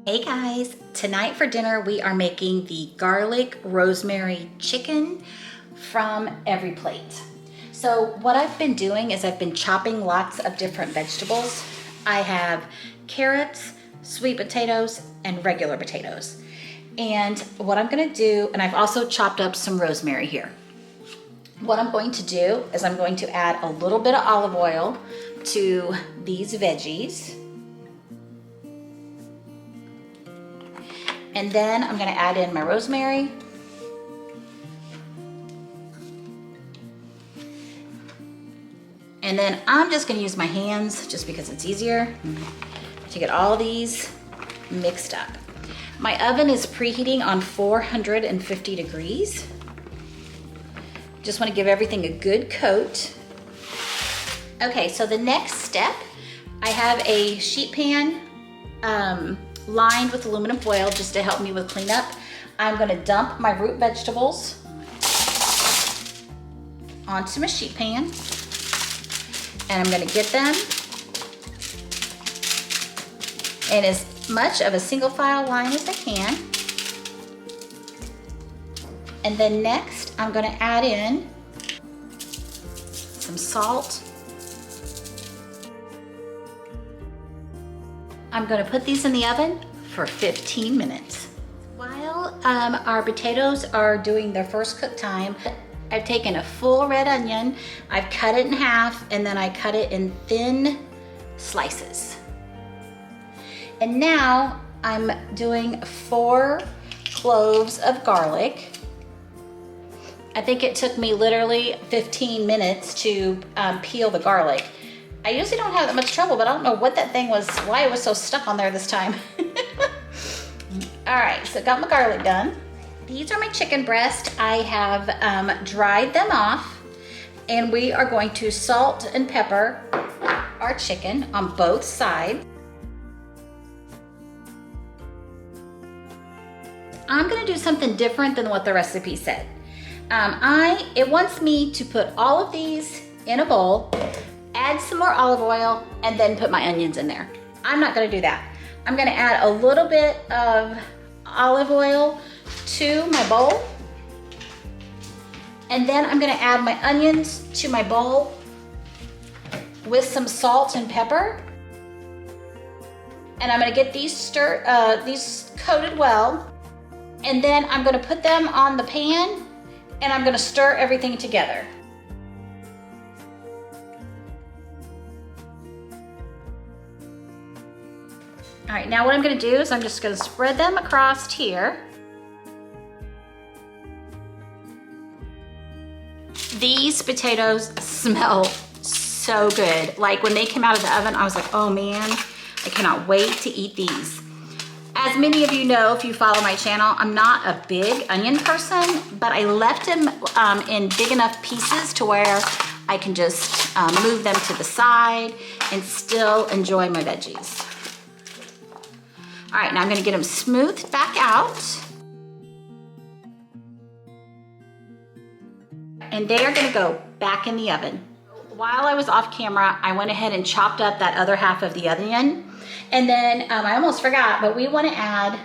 Hey guys, tonight for dinner we are making the garlic rosemary chicken from Every Plate. So what I've been doing is I've been chopping lots of different vegetables. I have carrots, sweet potatoes, and regular potatoes. And what I'm gonna do, and I've also chopped up some rosemary here. What I'm going to do is I'm going to add a little bit of olive oil to these veggies. And then I'm gonna add in my rosemary. And then I'm just gonna use my hands just because it's easier to get all these mixed up. My oven is preheating on 450 degrees. Just wanna give everything a good coat. Okay, so the next step, I have a sheet pan lined with aluminum foil just to help me with cleanup. I'm gonna dump my root vegetables onto my sheet pan, and I'm gonna get them in as much of a single file line as I can. And then next, I'm gonna add in some salt. I'm gonna put these in the oven for 15 minutes. While our potatoes are doing their first cook time, I've taken a full red onion, I've cut it in half, and then I cut it in thin slices. And now I'm doing 4 cloves of garlic. I think it took me literally 15 minutes to peel the garlic. I usually don't have that much trouble, but I don't know what that thing was, why it was so stuck on there this time. All right, so got my garlic done. These are my chicken breasts. I have dried them off, and we are going to salt and pepper our chicken on both sides. I'm gonna do something different than what the recipe said. It wants me to put all of these in a bowl, add some more olive oil, and then put my onions in there. I'm not gonna do that. I'm gonna add a little bit of olive oil to my bowl, and then I'm gonna add my onions to my bowl with some salt and pepper. And I'm gonna get these coated well, and then I'm gonna put them on the pan, and I'm gonna stir everything together. All right, now what I'm gonna do is I'm just gonna spread them across here. These potatoes smell so good. Like when they came out of the oven, I was like, oh man, I cannot wait to eat these. As many of you know, if you follow my channel, I'm not a big onion person, but I left them in big enough pieces to where I can just move them to the side and still enjoy my veggies. All right, now I'm gonna get them smoothed back out. And they are gonna go back in the oven. While I was off camera, I went ahead and chopped up that other half of the onion. And then I almost forgot, but we wanna add,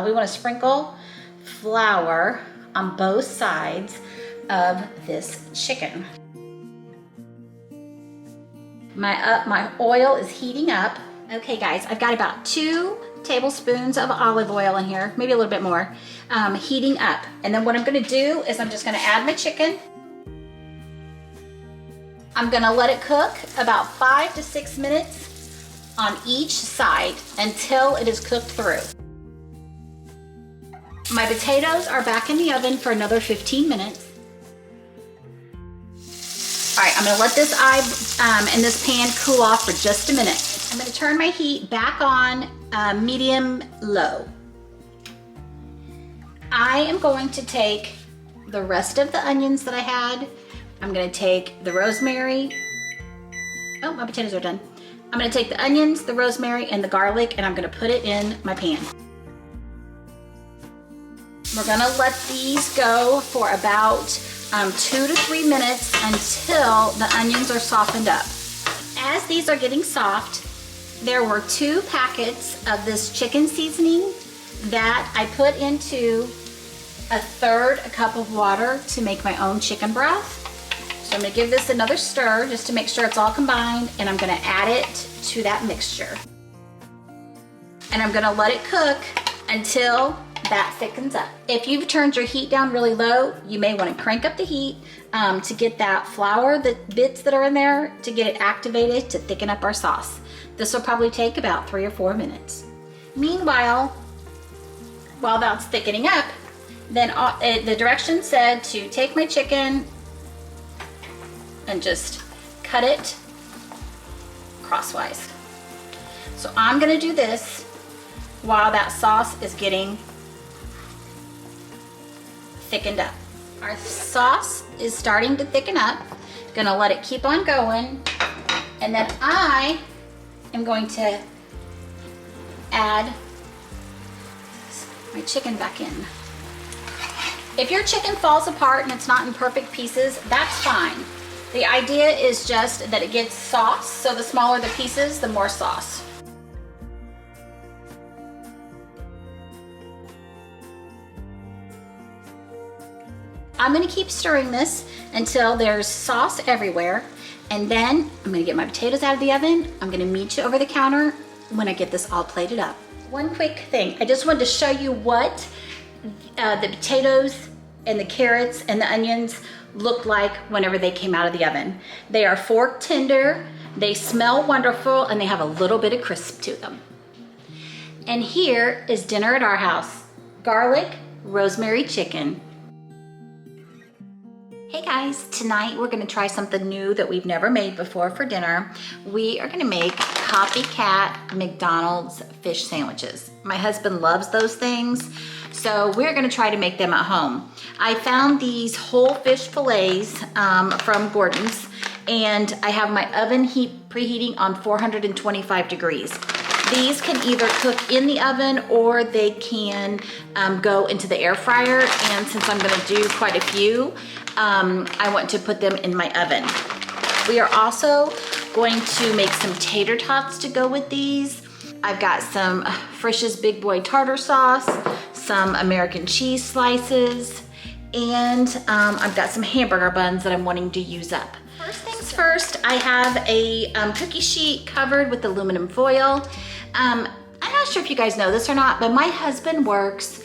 we wanna sprinkle flour on both sides of this chicken. My oil is heating up. Okay guys, I've got about 2 tablespoons of olive oil in here, maybe a little bit more, heating up. And then what I'm gonna do is I'm just gonna add my chicken. I'm gonna let it cook about 5 to 6 minutes on each side until it is cooked through. My potatoes are back in the oven for another 15 minutes. All right, I'm gonna let this in this pan cool off for just a minute. I'm gonna turn my heat back on medium-low. I am going to take the rest of the onions that I had. I'm gonna take the rosemary. Oh, my potatoes are done. I'm gonna take the onions, the rosemary, and the garlic, and I'm gonna put it in my pan. We're gonna let these go for about 2 to 3 minutes until the onions are softened up. As these are getting soft, There were 2 packets of this chicken seasoning that I put into a 1/3 cup of water to make my own chicken broth. So I'm gonna give this another stir just to make sure it's all combined, and I'm gonna add it to that mixture. And I'm gonna let it cook until that thickens up. If you've turned your heat down really low, you may wanna crank up the heat to get that flour, the bits that are in there, to get it activated to thicken up our sauce. This will probably take about 3 or 4 minutes. Meanwhile, while that's thickening up, then the directions said to take my chicken and just cut it crosswise. So I'm gonna do this while that sauce is getting thickened up. Our sauce is starting to thicken up. Gonna let it keep on going, and then I am going to add my chicken back in. If your chicken falls apart and it's not in perfect pieces, that's fine. The idea is just that it gets sauce, so the smaller the pieces, the more sauce. I'm gonna keep stirring this until there's sauce everywhere, and then I'm gonna get my potatoes out of the oven. I'm gonna meet you over the counter when I get this all plated up. One quick thing, I just wanted to show you what the potatoes and the carrots and the onions looked like whenever they came out of the oven. They are fork tender, they smell wonderful, and they have a little bit of crisp to them. And here is dinner at our house: garlic, rosemary chicken. Hey guys, tonight we're gonna try something new that we've never made before for dinner. We are gonna make Copycat McDonald's fish sandwiches. My husband loves those things, so we're gonna try to make them at home. I found these whole fish fillets from Gordon's, and I have my oven preheating on 425 degrees. These can either cook in the oven or they can go into the air fryer, and since I'm gonna do quite a few, I want to put them in my oven. We are also going to make some tater tots to go with these. I've got some Frisch's Big Boy tartar sauce, some American cheese slices, and I've got some hamburger buns that I'm wanting to use up. First things first, I have a cookie sheet covered with aluminum foil. I'm not sure if you guys know this or not, but my husband works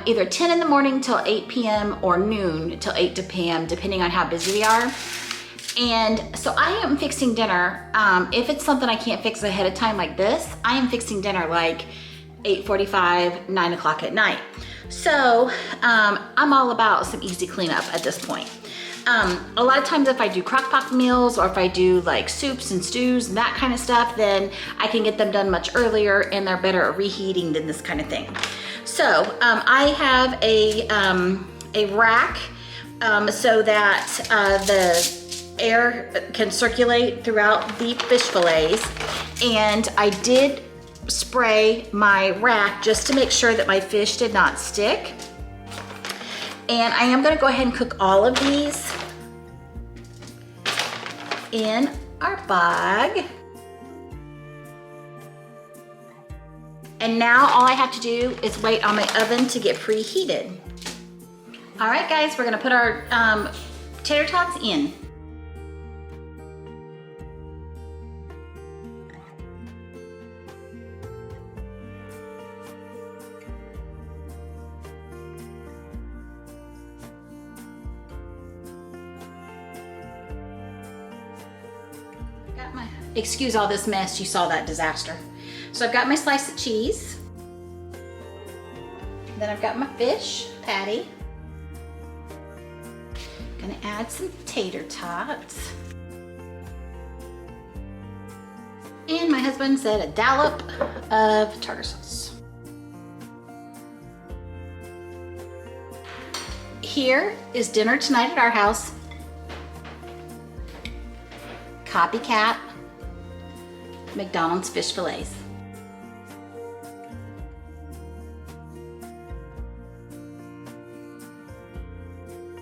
either 10 in the morning till 8 p.m. or noon till 8 p.m. depending on how busy we are. And so I am fixing dinner. If it's something I can't fix ahead of time like this, I am fixing dinner like 8:45, 9 o'clock at night. So I'm all about some easy cleanup at this point. A lot of times if I do crockpot meals or if I do like soups and stews and that kind of stuff, then I can get them done much earlier and they're better at reheating than this kind of thing. So I have a rack so that the air can circulate throughout the fish fillets, and I did spray my rack just to make sure that my fish did not stick. And I am gonna go ahead and cook all of these in our bag. And now all I have to do is wait on my oven to get preheated. All right guys, we're gonna put our tater tots in. Excuse all this mess, you saw that disaster. So I've got my slice of cheese. Then I've got my fish patty. Gonna add some tater tots. And my husband said a dollop of tartar sauce. Here is dinner tonight at our house. Copycat McDonald's fish fillets.